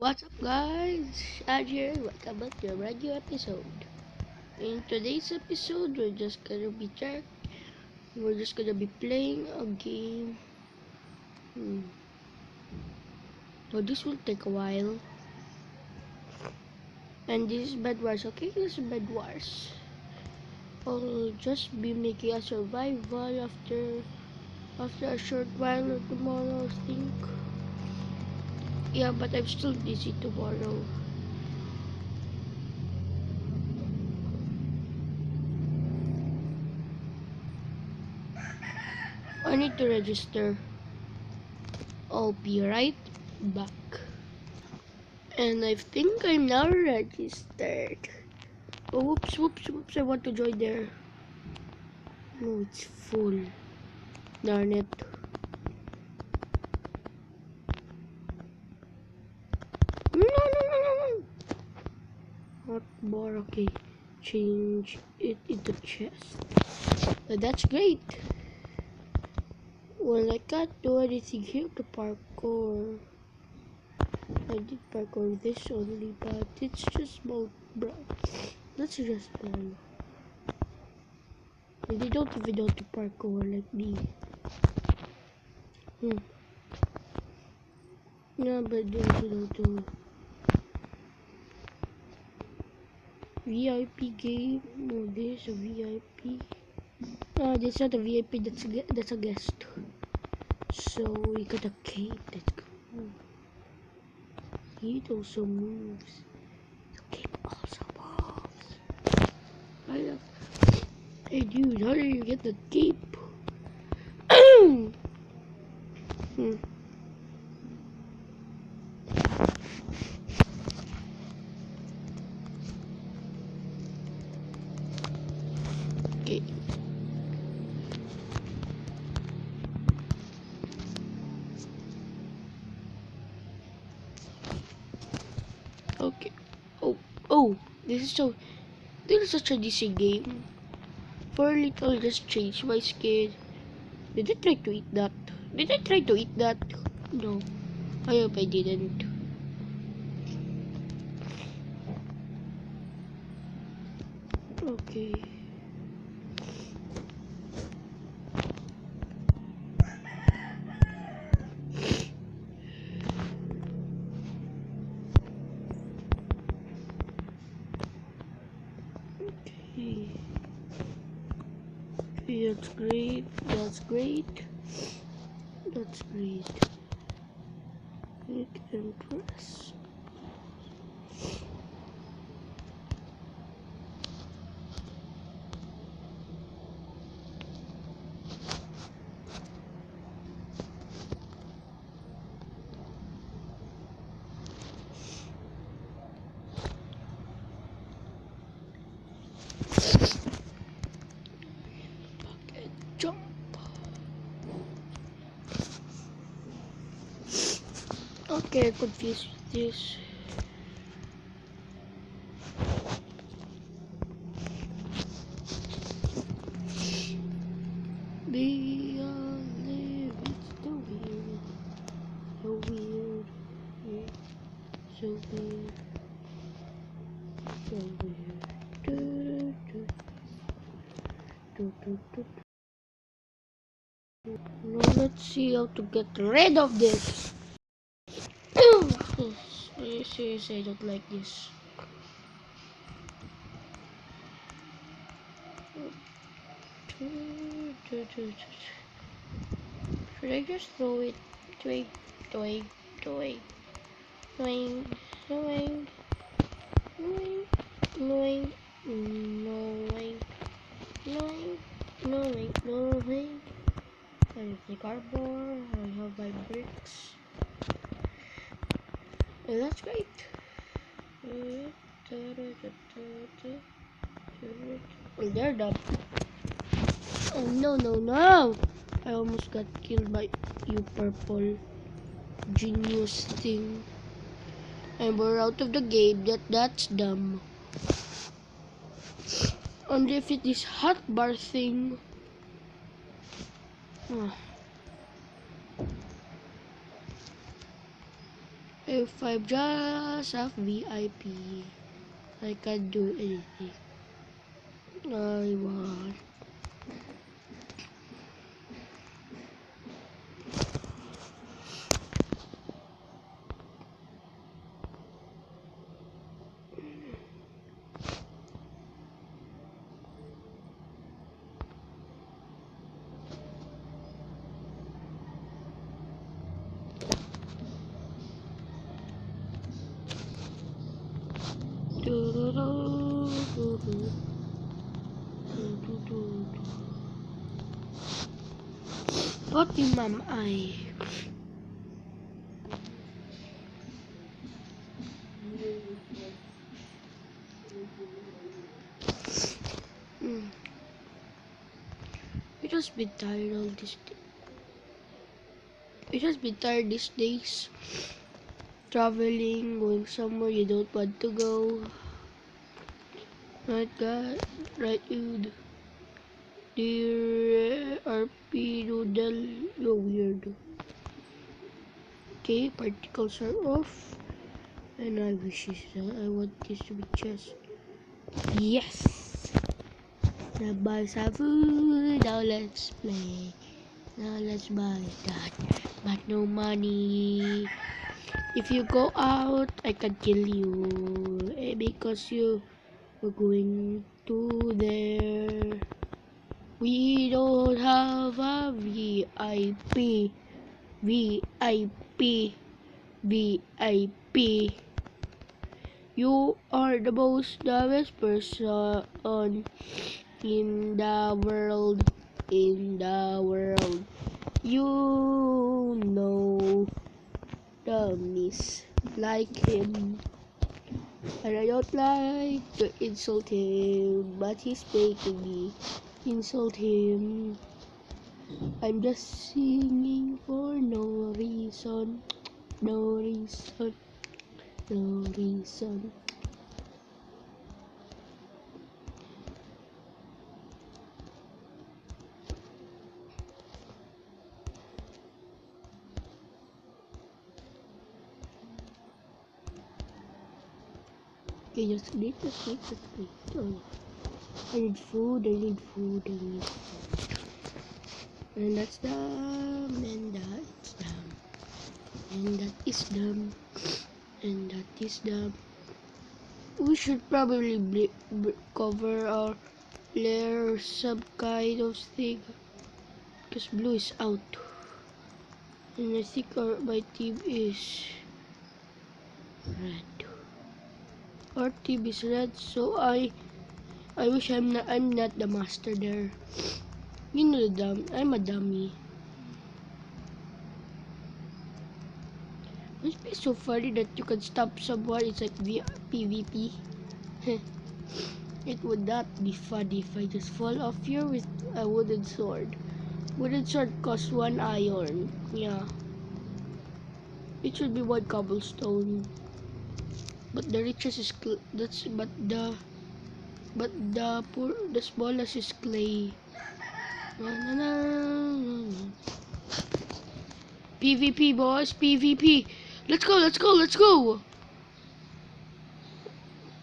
What's up guys, Shad here, welcome back to a brand new episode. In today's episode, we're just gonna be playing a game. So this will take a while. And this is Bed Wars, okay? This is Bed Wars. I'll just be making a survival after a short while or tomorrow, I think. Yeah, but I'm still busy tomorrow. I need to register. I'll be right back. And I think I'm now registered. Oh, whoops, I want to join there. No, it's full. Darn it. No. Not more, okay. Change it into chest. That's great. Well, I can't do anything here to parkour. I did parkour this only, but it's just small, bro. That's just small. And they don't even know to parkour like me. Yeah, but they also know to VIP game. No, this is a VIP. This is not a VIP. That's a guest. So we got a cape. That's cool. It also moves. The cape also moves. I love. Hey dude, how did you get the cape? Okay. Okay. Oh, this is such a decent game. For a little, just change my skin. Did I try to eat that? Did I try to eat that? No. I hope I didn't. Okay. That's great. That's great. That's great. Click and press. Okay, jump. Okay, confused with this. Be alive, it's so weird, so weird, so weird. Now let's see how to get rid of this. Seriously, I don't like this. Should I just throw it? Doing, doing, doing, doing, doing, doing, doing, doing, doing. I have the cardboard. I have my bricks. And that's great. Well, they're done. Oh no! I almost got killed by you purple genius thing. And we're out of the game. That's dumb. And if it is hot bar thing. If I'm just a VIP, I can do anything I want. What team am I? It has been tired all this. It has been tired these days. Traveling, going somewhere you don't want to go. Right, guys? Right, dude. Dear RP Noodle, you're weird. Okay, particles are off. And I want this to be chest. Yes! Now buy some food. Now let's play. Now let's buy that. But no money. If you go out, I can kill you. Because you were going to there. We don't have a VIP. VIP. VIP. You are the most best person in the world. In the world. You know the miss like him. And I don't like to insult him, but he's making me insult him. I'm just singing for no reason. No reason. No reason. Okay, just wait. Oh, I need food. And that's dumb. And that's dumb. And that is dumb. And that is dumb. We should probably cover our layer or some kind of thing. Because blue is out. And I think my team is red. Our team is red, so I wish I'm not the master there. You know I'm a dummy. It's so funny that you can stop someone. It's like PvP. It would not be funny if I just fall off here with a wooden sword. Wooden sword costs 1 iron. Yeah. It should be 1 cobblestone. But the richest is the smallest is clay. PvP boys, PvP. Let's go.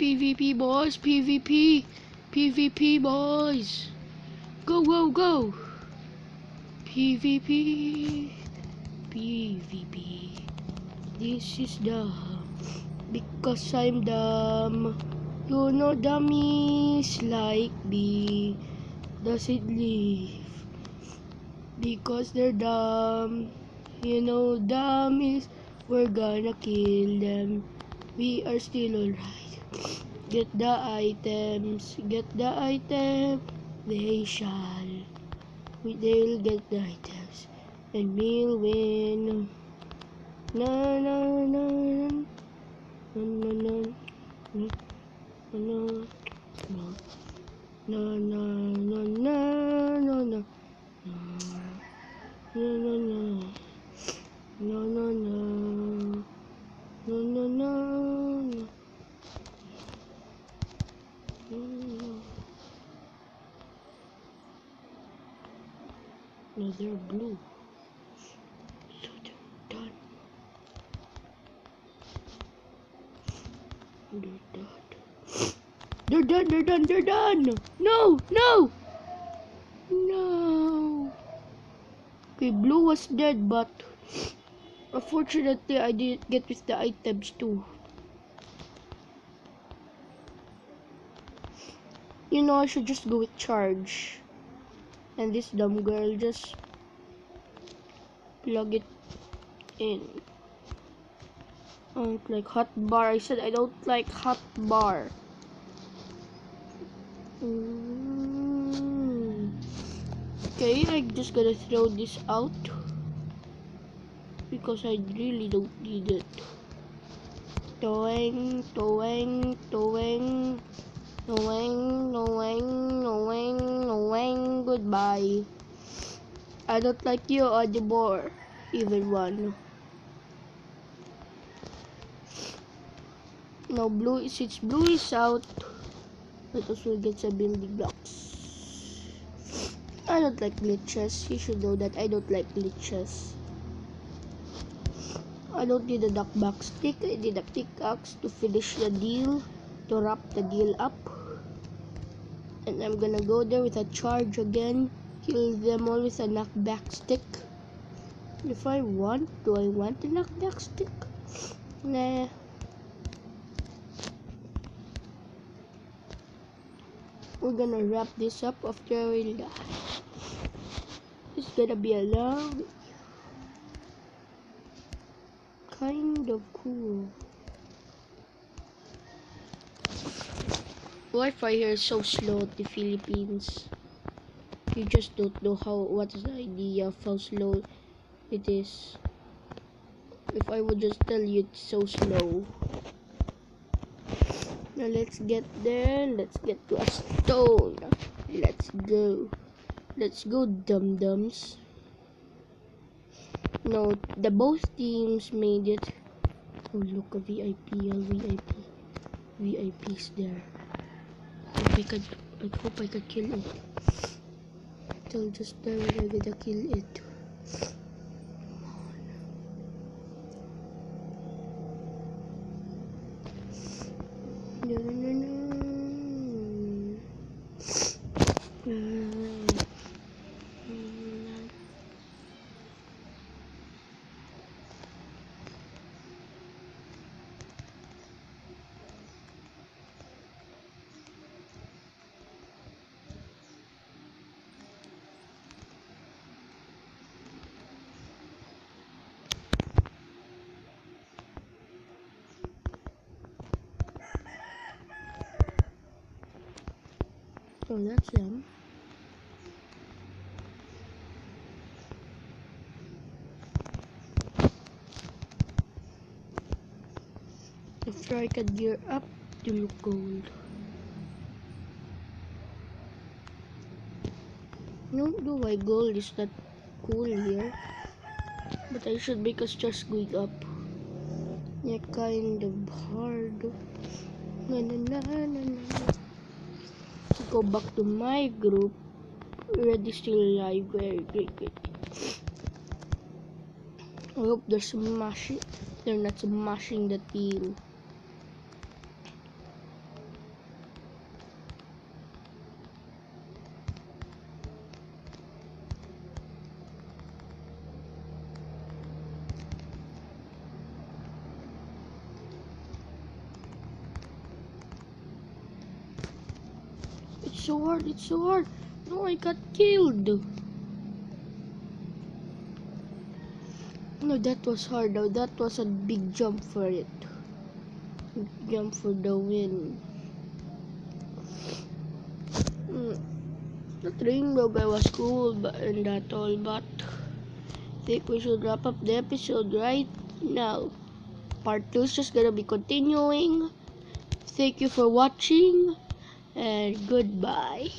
PvP boys, PvP boys. Go. PvP. This is dumb. Because I'm dumb. You know dummies like me doesn't live. Because they're dumb. You know dummies, we're gonna kill them. We are still alright. Get the items. They shall. They'll get the items. And we'll win. No. No, they're blue. So they're done. They're done. They're done. They're done. No, no, no. Okay, blue was dead, but unfortunately, I didn't get with the items too. You know, I should just go with charge. And this dumb girl just plug it in. I don't like hot bar. I said I don't like hot bar. Okay, I'm just gonna throw this out because I really don't need it. Toeng, toeng, toeng, toeng, toeng, toeng, toeng. Goodbye. I don't like you anymore. Even one. Now blue, since blue is out, let us get some building blocks. I don't like glitches. You should know that I don't like glitches. I don't need a knockback stick. I need a pickaxe to finish the deal, to wrap the deal up. And I'm gonna go there with a charge again. Kill them all with a knockback stick. If I want, do I want a knockback stick? Nah. We're gonna wrap this up after we die. It's gonna be a long, kind of cool. Wi-Fi here is so slow at the Philippines. You just don't know what is the idea of how slow it is. If I would just tell you it's so slow. Now let's get there. Let's get to a stone. Let's go. Let's go, dum-dums. No, the both teams made it. Oh, look, a VIP, a VIP. VIP's there. I hope I could kill it. I'll just die when I gonna kill it. No, no, no. Oh, that's them. After I can gear up to look gold. No, why gold is not cool here. But I should make us just going up. Yeah, kind of hard. Na, na, na, na, na. Go back to my group. Already still alive. Very great. I hope they're not smashing the team. It's so hard. No, I got killed. No, that was hard though. That was a big jump for it. Big jump for the win. That rainbow guy was cool, and that all, but I think we should wrap up the episode right now. Part 2 is just gonna be continuing. Thank you for watching, and goodbye.